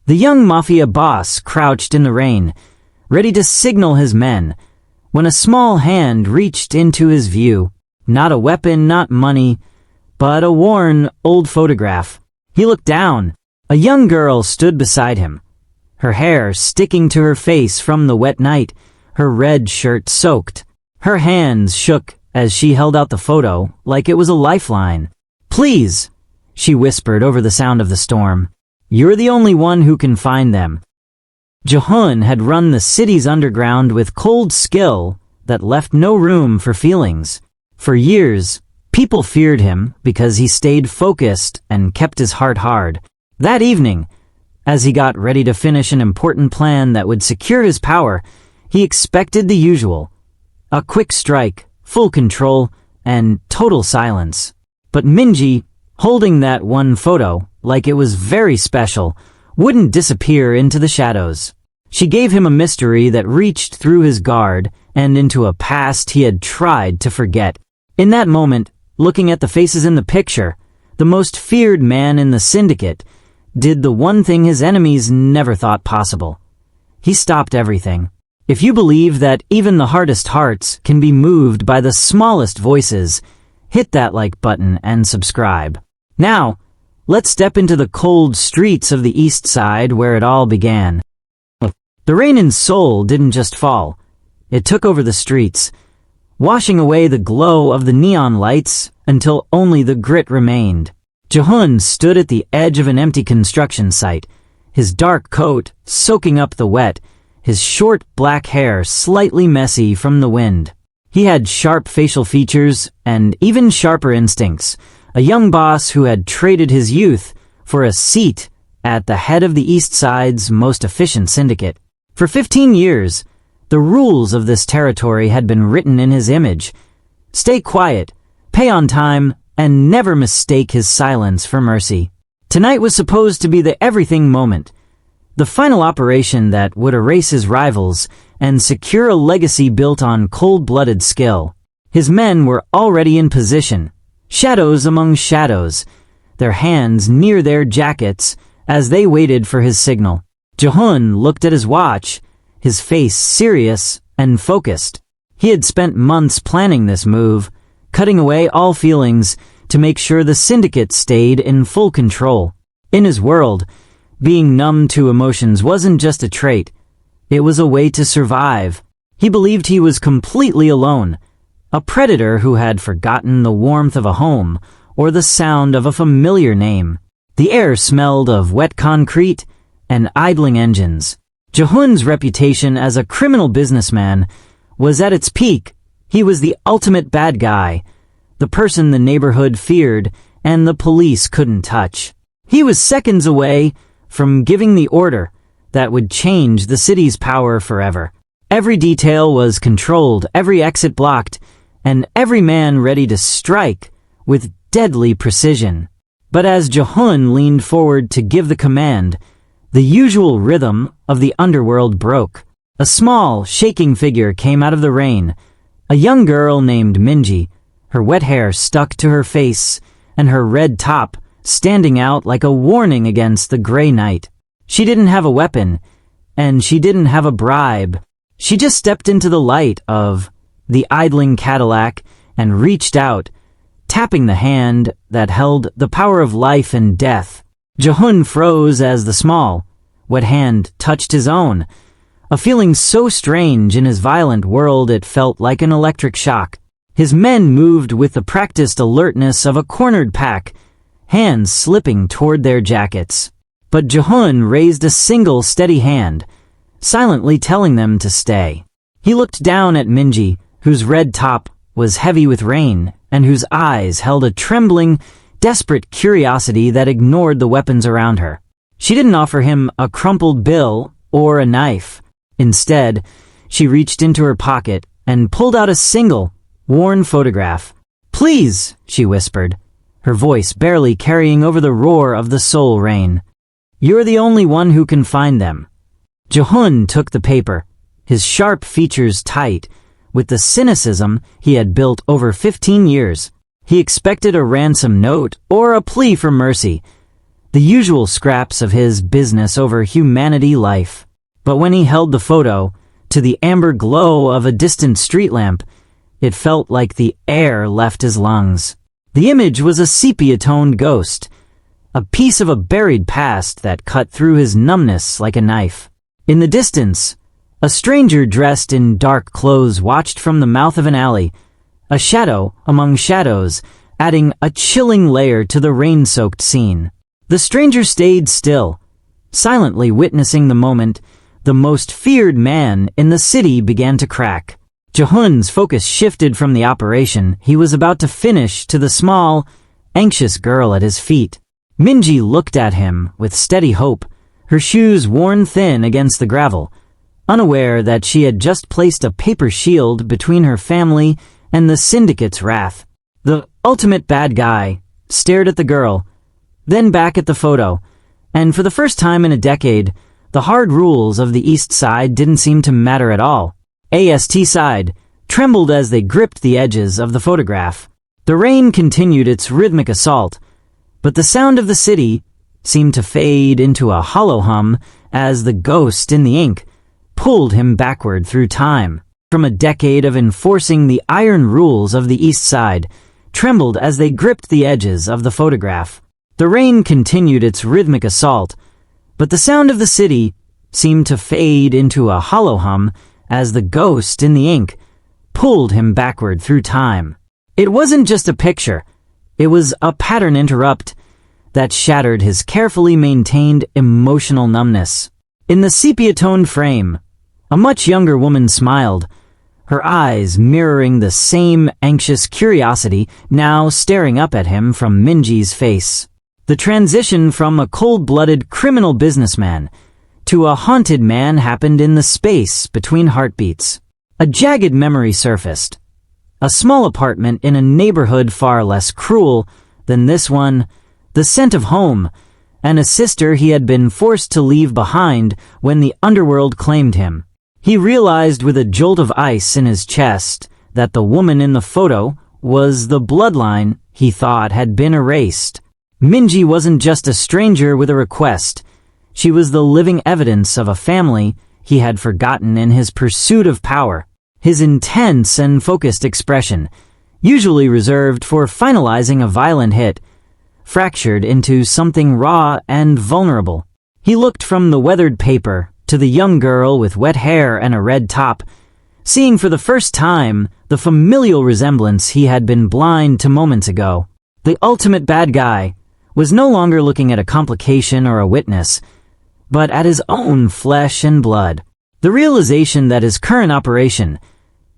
The young Mafia boss crouched in the rain, ready to signal his men, when a small hand reached into his view. Not a weapon, not money, but a worn, old photograph. He looked down. A young girl stood beside him, her hair sticking to her face from the wet night, her red shirt soaked. Her hands shook as she held out the photo like it was a lifeline. "Please," she whispered over the sound of the storm. "You're the only one who can find them." Jehun had run the city's underground with cold skill that left no room for feelings. For years, people feared him because he stayed focused and kept his heart hard. That evening, as he got ready to finish an important plan that would secure his power, he expected the usual: a quick strike, full control, and total silence. But Minji, holding that one photo like it was very special, wouldn't disappear into the shadows. She gave him a mystery that reached through his guard and into a past he had tried to forget. In that moment, looking at the faces in the picture, the most feared man in the syndicate did the one thing his enemies never thought possible. He stopped everything. If you believe that even the hardest hearts can be moved by the smallest voices, hit that like button and subscribe. Now, let's step into the cold streets of the East Side where it all began. The rain in Seoul didn't just fall. It took over the streets, washing away the glow of the neon lights until only the grit remained. Jehun stood at the edge of an empty construction site, his dark coat soaking up the wet, his short black hair slightly messy from the wind. He had sharp facial features and even sharper instincts, a young boss who had traded his youth for a seat at the head of the East Side's most efficient syndicate. For 15 years, the rules of this territory had been written in his image: stay quiet, pay on time, and never mistake his silence for mercy. Tonight was supposed to be the everything moment, the final operation that would erase his rivals and secure a legacy built on cold-blooded skill. His men were already in position, shadows among shadows, their hands near their jackets as they waited for his signal. Jehun looked at his watch, his face serious and focused. He had spent months planning this move, cutting away all feelings to make sure the syndicate stayed in full control. In his world, being numb to emotions wasn't just a trait, it was a way to survive. He believed he was completely alone, a predator who had forgotten the warmth of a home or the sound of a familiar name. The air smelled of wet concrete and idling engines. Jehun's reputation as a criminal businessman was at its peak. He was the ultimate bad guy, the person the neighborhood feared and the police couldn't touch. He was seconds away from giving the order that would change the city's power forever. Every detail was controlled, every exit blocked, and every man ready to strike with deadly precision. But as Jehun leaned forward to give the command, the usual rhythm of the underworld broke. A small, shaking figure came out of the rain, a young girl named Minji, her wet hair stuck to her face and her red top standing out like a warning against the gray night. She didn't have a weapon, and she didn't have a bribe. She just stepped into the light of the idling Cadillac and reached out, tapping the hand that held the power of life and death. Jehun froze as the small, wet hand touched his own, a feeling so strange in his violent world it felt like an electric shock. His men moved with the practiced alertness of a cornered pack, hands slipping toward their jackets. But Jehun raised a single steady hand, silently telling them to stay. He looked down at Minji, whose red top was heavy with rain and whose eyes held a trembling, desperate curiosity that ignored the weapons around her. She didn't offer him a crumpled bill or a knife. Instead, she reached into her pocket and pulled out a single, worn photograph. "Please," she whispered, her voice barely carrying over the roar of the Seoul rain. "You're the only one who can find them." Jehun took the paper, his sharp features tight, with the cynicism he had built over 15 years. He expected a ransom note or a plea for mercy, the usual scraps of his business over humanity life. But when he held the photo to the amber glow of a distant street lamp, it felt like the air left his lungs. The image was a sepia-toned ghost, a piece of a buried past that cut through his numbness like a knife. In the distance, a stranger dressed in dark clothes watched from the mouth of an alley, a shadow among shadows, adding a chilling layer to the rain-soaked scene. The stranger stayed still, silently witnessing the moment the most feared man in the city began to crack. Jehun's focus shifted from the operation he was about to finish to the small, anxious girl at his feet. Minji looked at him with steady hope, her shoes worn thin against the gravel, unaware that she had just placed a paper shield between her family and the syndicate's wrath. The ultimate bad guy stared at the girl, then back at the photo, and for the first time in a decade, the hard rules of the East Side didn't seem to matter at all. AST Side trembled as they gripped the edges of the photograph. The rain continued its rhythmic assault, but the sound of the city seemed to fade into a hollow hum as the ghost in the ink pulled him backward through time. From a decade of enforcing the iron rules of the East Side, trembled as they gripped the edges of the photograph. The rain continued its rhythmic assault, but the sound of the city seemed to fade into a hollow hum as the ghost in the ink pulled him backward through time. It wasn't just a picture, it was a pattern interrupt that shattered his carefully maintained emotional numbness. In the sepia-toned frame, a much younger woman smiled, her eyes mirroring the same anxious curiosity now staring up at him from Minji's face. The transition from a cold-blooded criminal businessman to a haunted man happened in the space between heartbeats. A jagged memory surfaced. A small apartment in a neighborhood far less cruel than this one, the scent of home, and a sister he had been forced to leave behind when the underworld claimed him. He realized with a jolt of ice in his chest that the woman in the photo was the bloodline he thought had been erased. Minji wasn't just a stranger with a request. She was the living evidence of a family he had forgotten in his pursuit of power. His intense and focused expression, usually reserved for finalizing a violent hit, fractured into something raw and vulnerable. He looked from the weathered paper to the young girl with wet hair and a red top, seeing for the first time the familial resemblance he had been blind to moments ago. The ultimate bad guy was no longer looking at a complication or a witness, but at his own flesh and blood. The realization that his current operation,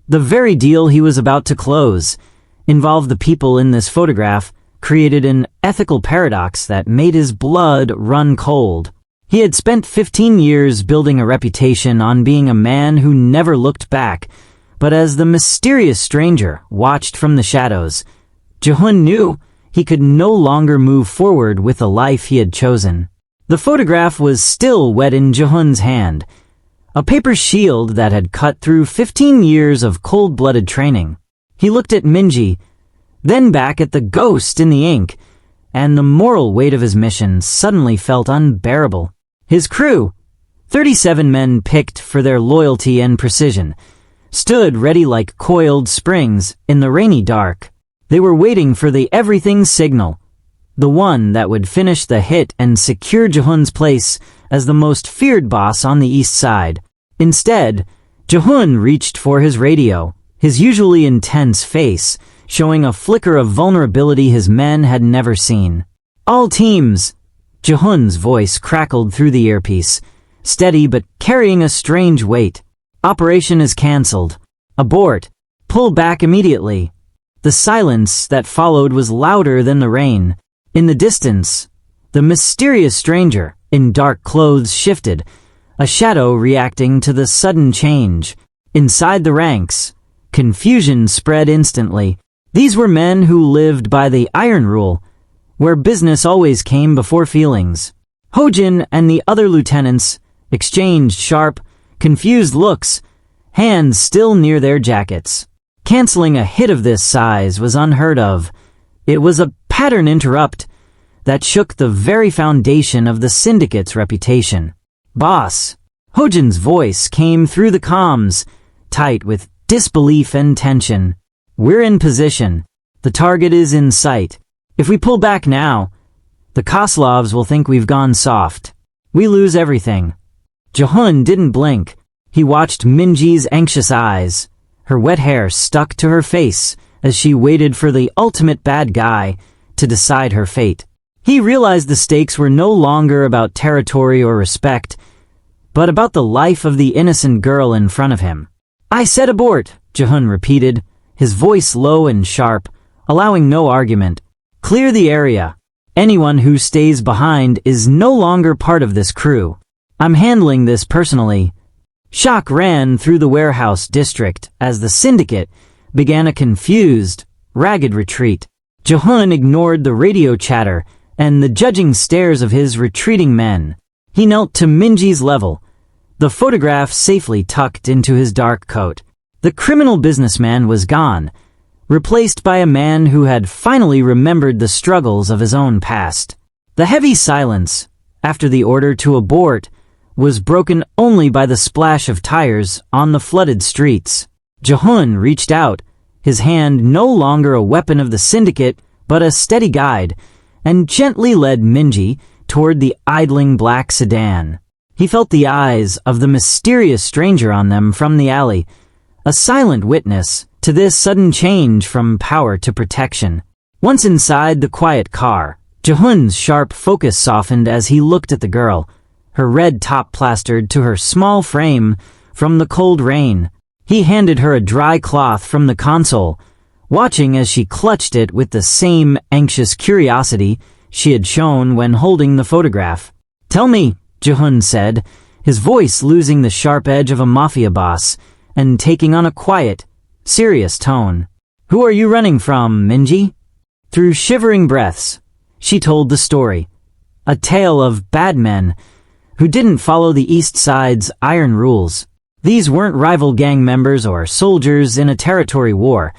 the very deal he was about to close, involved the people in this photograph, created an ethical paradox that made his blood run cold. He had spent 15 years building a reputation on being a man who never looked back, but as the mysterious stranger watched from the shadows, Jehun knew he could no longer move forward with the life he had chosen. The photograph was still wet in Jehun's hand, a paper shield that had cut through 15 years of cold-blooded training. He looked at Minji, then back at the ghost in the ink, and the moral weight of his mission suddenly felt unbearable. His crew, 37 men picked for their loyalty and precision, stood ready like coiled springs in the rainy dark. They were waiting for the everything signal, the one that would finish the hit and secure Jehun's place as the most feared boss on the East Side. Instead, Jehun reached for his radio, his usually intense face showing a flicker of vulnerability his men had never seen. "All teams!" Jehun's voice crackled through the earpiece, steady but carrying a strange weight. "Operation is cancelled. Abort. Pull back immediately." The silence that followed was louder than the rain. In the distance, the mysterious stranger in dark clothes shifted, a shadow reacting to the sudden change. Inside the ranks, confusion spread instantly. These were men who lived by the iron rule, where business always came before feelings. Hojin and the other lieutenants exchanged sharp, confused looks, hands still near their jackets. Canceling a hit of this size was unheard of. It was a pattern interrupt that shook the very foundation of the syndicate's reputation. "Boss!" Hojin's voice came through the comms, tight with disbelief and tension. "We're in position. The target is in sight. If we pull back now, the Koslovs will think we've gone soft. We lose everything." Jehun didn't blink. He watched Minji's anxious eyes. Her wet hair stuck to her face as she waited for the ultimate bad guy to decide her fate. He realized the stakes were no longer about territory or respect, but about the life of the innocent girl in front of him. "I said abort," Jehun repeated, his voice low and sharp, allowing no argument. "Clear the area. Anyone who stays behind is no longer part of this crew. I'm handling this personally." Shock ran through the warehouse district as the syndicate began a confused, ragged retreat. Jehun ignored the radio chatter and the judging stares of his retreating men. He knelt to Minji's level, the photograph safely tucked into his dark coat. The criminal businessman was gone, replaced by a man who had finally remembered the struggles of his own past. The heavy silence, after the order to abort, was broken only by the splash of tires on the flooded streets. Jehun reached out, his hand no longer a weapon of the syndicate, but a steady guide, and gently led Minji toward the idling black sedan. He felt the eyes of the mysterious stranger on them from the alley, a silent witness to this sudden change from power to protection. Once inside the quiet car, Jehun's sharp focus softened as he looked at the girl, her red top plastered to her small frame from the cold rain. He handed her a dry cloth from the console, watching as she clutched it with the same anxious curiosity she had shown when holding the photograph. "Tell me," Jehun said, his voice losing the sharp edge of a Mafia boss and taking on a quiet, serious tone. "Who are you running from, Minji?" Through shivering breaths, she told the story. A tale of bad men who didn't follow the East Side's iron rules. These weren't rival gang members or soldiers in a territory war.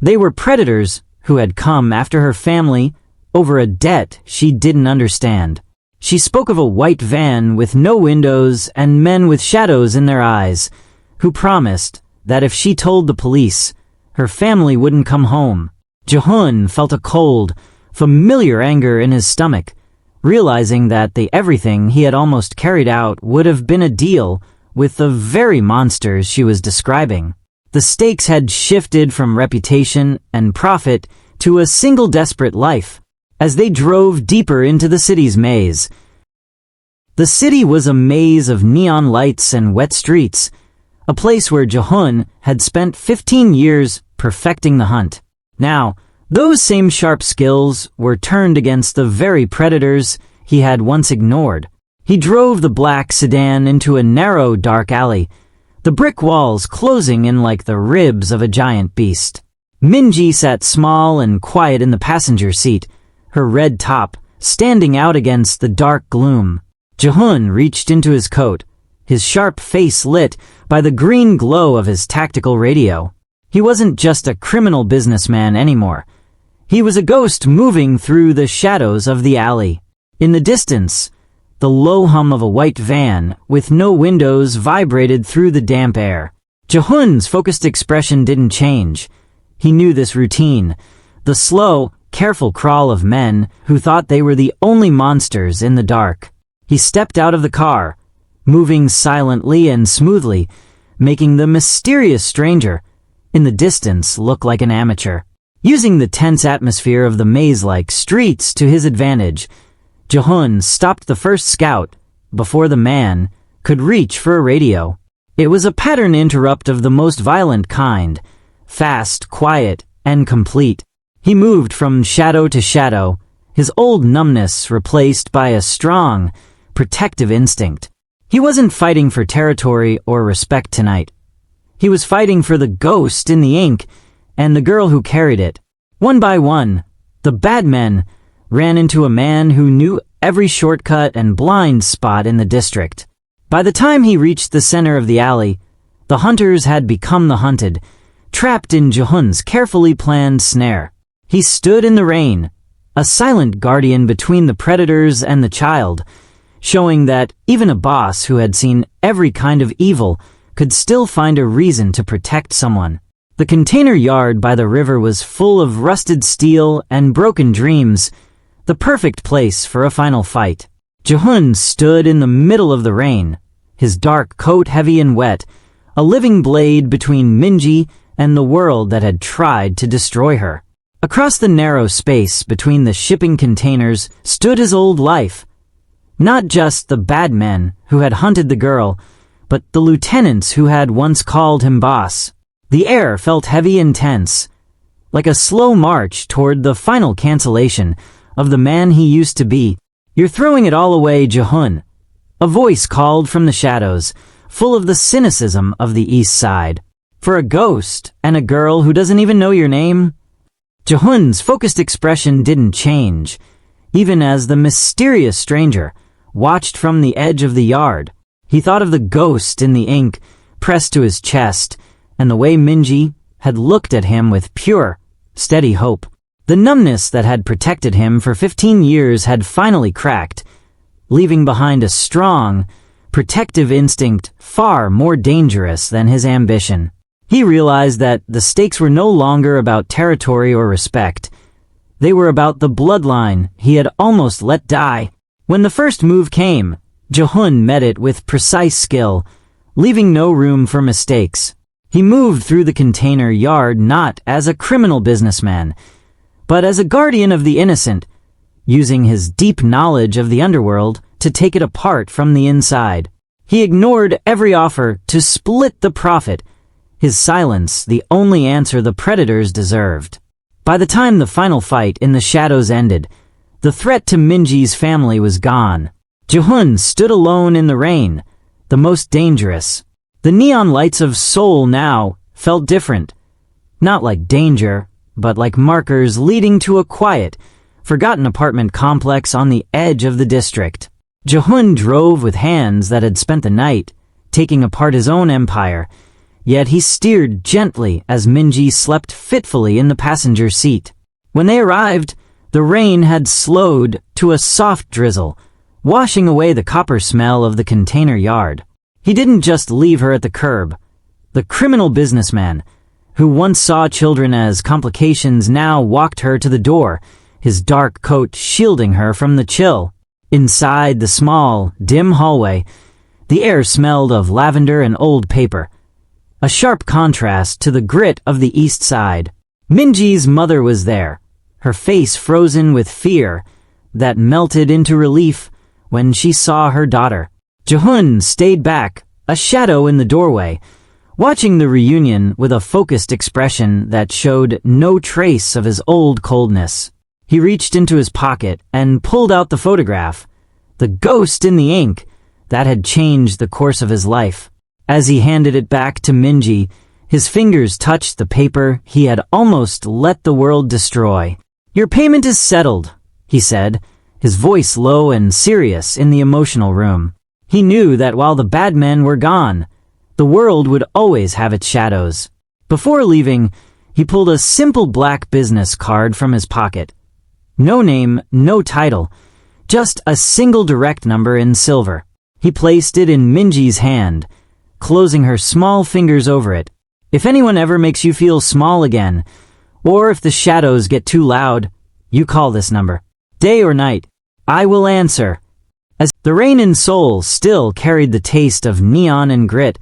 They were predators who had come after her family over a debt she didn't understand. She spoke of a white van with no windows and men with shadows in their eyes, who promised that if she told the police, her family wouldn't come home. Jehun felt a cold, familiar anger in his stomach, realizing that the everything he had almost carried out would have been a deal with the very monsters she was describing. The stakes had shifted from reputation and profit to a single desperate life. As they drove deeper into the city's maze, the city was a maze of neon lights and wet streets, a place where Jehun had spent 15 years perfecting the hunt. Now, those same sharp skills were turned against the very predators he had once ignored. He drove the black sedan into a narrow, dark alley, the brick walls closing in like the ribs of a giant beast. Minji sat small and quiet in the passenger seat, her red top standing out against the dark gloom. Jehun reached into his coat, his sharp face lit by the green glow of his tactical radio. He wasn't just a criminal businessman anymore. He was a ghost moving through the shadows of the alley. In the distance, the low hum of a white van with no windows vibrated through the damp air. Jehun's focused expression didn't change. He knew this routine, the slow, careful crawl of men who thought they were the only monsters in the dark. He stepped out of the car, moving silently and smoothly, making the mysterious stranger in the distance look like an amateur. Using the tense atmosphere of the maze-like streets to his advantage, Jehun stopped the first scout before the man could reach for a radio. It was a pattern interrupt of the most violent kind, fast, quiet, and complete. He moved from shadow to shadow, his old numbness replaced by a strong, protective instinct. He wasn't fighting for territory or respect tonight. He was fighting for the ghost in the ink and the girl who carried it. One by one, the bad men ran into a man who knew every shortcut and blind spot in the district. By the time he reached the center of the alley, the hunters had become the hunted, trapped in Jehun's carefully planned snare. He stood in the rain, a silent guardian between the predators and the child, showing that even a boss who had seen every kind of evil could still find a reason to protect someone. The container yard by the river was full of rusted steel and broken dreams, the perfect place for a final fight. Jehun stood in the middle of the rain, his dark coat heavy and wet, a living blade between Minji and the world that had tried to destroy her. Across the narrow space between the shipping containers stood his old life. Not just the bad men who had hunted the girl, but the lieutenants who had once called him boss. The air felt heavy and tense, like a slow march toward the final cancellation of the man he used to be. "You're throwing it all away, Jehun," a voice called from the shadows, full of the cynicism of the East Side. "For a ghost and a girl who doesn't even know your name?" Jehun's focused expression didn't change, even as the mysterious stranger watched from the edge of the yard. He thought of the ghost in the ink pressed to his chest, and the way Minji had looked at him with pure, steady hope. The numbness that had protected him for 15 years had finally cracked, leaving behind a strong, protective instinct far more dangerous than his ambition. He realized that the stakes were no longer about territory or respect. They were about the bloodline he had almost let die. When the first move came, Jehun met it with precise skill, leaving no room for mistakes. He moved through the container yard not as a criminal businessman, but as a guardian of the innocent, using his deep knowledge of the underworld to take it apart from the inside. He ignored every offer to split the profit, his silence the only answer the predators deserved. By the time the final fight in the shadows ended, the threat to Minji's family was gone. Jehun stood alone in the rain, the most dangerous. The neon lights of Seoul now felt different, not like danger, but like markers leading to a quiet, forgotten apartment complex on the edge of the district. Jehun drove with hands that had spent the night taking apart his own empire, yet he steered gently as Minji slept fitfully in the passenger seat. When they arrived, the rain had slowed to a soft drizzle, washing away the copper smell of the container yard. He didn't just leave her at the curb. The criminal businessman, who once saw children as complications, now walked her to the door, his dark coat shielding her from the chill. Inside the small, dim hallway, the air smelled of lavender and old paper, a sharp contrast to the grit of the East Side. Minji's mother was there, her face frozen with fear that melted into relief when she saw her daughter. Jehun stayed back, a shadow in the doorway, watching the reunion with a focused expression that showed no trace of his old coldness. He reached into his pocket and pulled out the photograph, the ghost in the ink that had changed the course of his life. As he handed it back to Minji, his fingers touched the paper he had almost let the world destroy. "Your payment is settled," he said, his voice low and serious in the emotional room. He knew that while the bad men were gone, the world would always have its shadows. Before leaving, he pulled a simple black business card from his pocket. No name, no title, just a single direct number in silver. He placed it in Minji's hand, closing her small fingers over it. "If anyone ever makes you feel small again, or if the shadows get too loud, you call this number. Day or night, I will answer." As the rain in Seoul still carried the taste of neon and grit,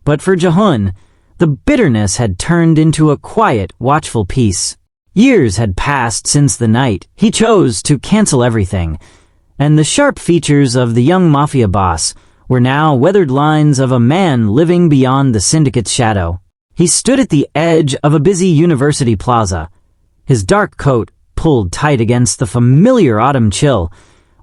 but for Jehun, the bitterness had turned into a quiet, watchful peace. Years had passed since the night he chose to cancel everything, and the sharp features of the young Mafia boss were now weathered lines of a man living beyond the syndicate's shadow. He stood at the edge of a busy university plaza, his dark coat pulled tight against the familiar autumn chill,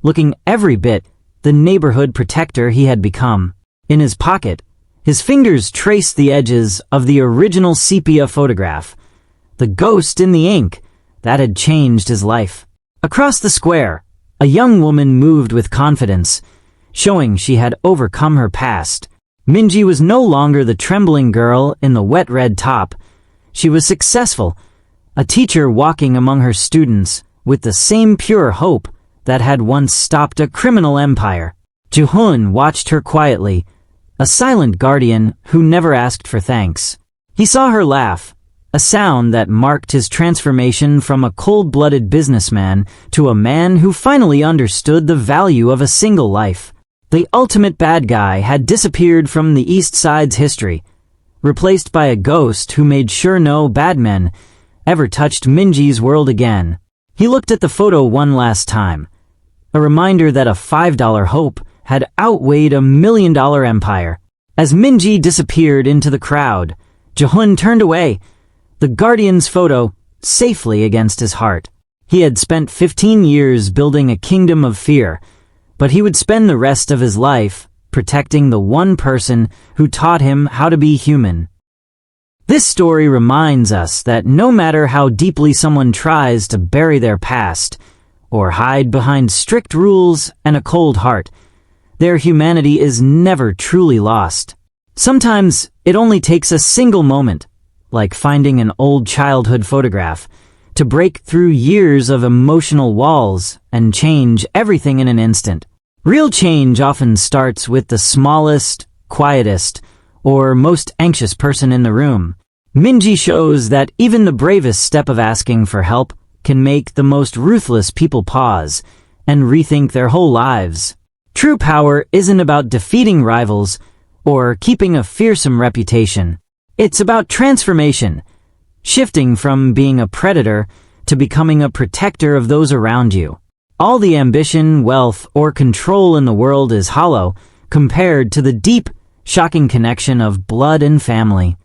looking every bit the neighborhood protector he had become. In his pocket, his fingers traced the edges of the original sepia photograph, the ghost in the ink that had changed his life. Across the square, a young woman moved with confidence, showing she had overcome her past. Minji was no longer the trembling girl in the wet red top. She was successful, a teacher walking among her students with the same pure hope that had once stopped a criminal empire. Ji-hoon watched her quietly, a silent guardian who never asked for thanks. He saw her laugh, a sound that marked his transformation from a cold-blooded businessman to a man who finally understood the value of a single life. The ultimate bad guy had disappeared from the East Side's history, replaced by a ghost who made sure no bad men ever touched Minji's world again. He looked at the photo one last time, a reminder that a $5 hope had outweighed a $1 million empire. As Minji disappeared into the crowd, Ji-hoon turned away, the guardian's photo safely against his heart. He had spent 15 years building a kingdom of fear, but he would spend the rest of his life protecting the one person who taught him how to be human. This story reminds us that no matter how deeply someone tries to bury their past or hide behind strict rules and a cold heart, their humanity is never truly lost. Sometimes it only takes a single moment, like finding an old childhood photograph, to break through years of emotional walls and change everything in an instant. Real change often starts with the smallest, quietest, or most anxious person in the room. Minji shows that even the bravest step of asking for help can make the most ruthless people pause and rethink their whole lives. True power isn't about defeating rivals or keeping a fearsome reputation. It's about transformation, shifting from being a predator to becoming a protector of those around you. All the ambition, wealth, or control in the world is hollow compared to the deep, shocking connection of blood and family.